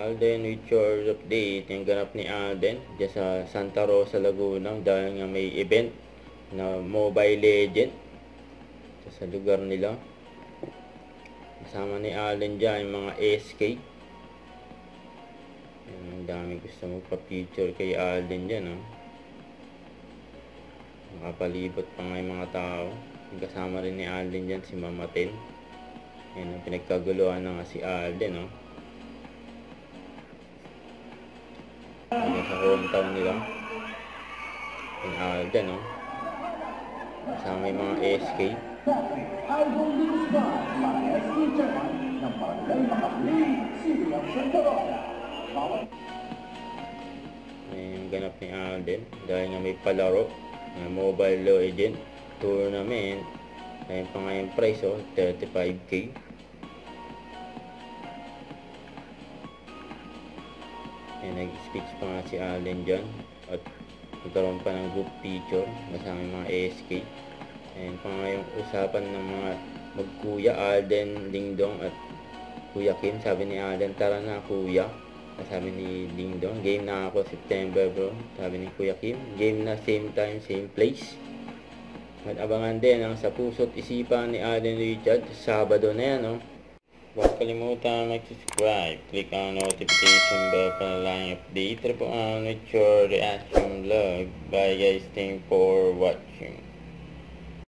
Alden with your update. Yung ganap ni Alden dyan sa Santa Rosa, Laguna dahil nga may event na Mobile Legend sa lugar nila. Kasama ni Alden dyan yung mga SK. Ang dami gusto magpa-picture kay Alden dyan. Nakapalibot pa nga yung mga tao. Kasama rin ni Alden dyan si Mama Ten. Yan, pinagkaguluhan na nga si Alden. Sa hometown nila yung Alden, kasama yung mga SK. Yung ganap ni Alden dahil nga may palaro Mobile Legend tournament. Ayun pa nga yung price, 35k. Nag-speech pa nga si Alden dyan at nagkaroon pa ng group picture kasama yung mga ASK. Ayun pa nga yung usapan ng mga magkuya Alden, Dingdong at Kuya Kim. Sabi ni Alden, tara na kuya. Sabi ni Dingdong, game na ako September bro. Sabi ni Kuya Kim, game na same time, same place. Mag-abangan din ang Sa Puso't Isipan ni Alden Richard Sabado na yan. Huwag kalimutan mag-subscribe. Click ang notification bell para lang update po ang with your reaction vlog. Bye guys, thank you for watching.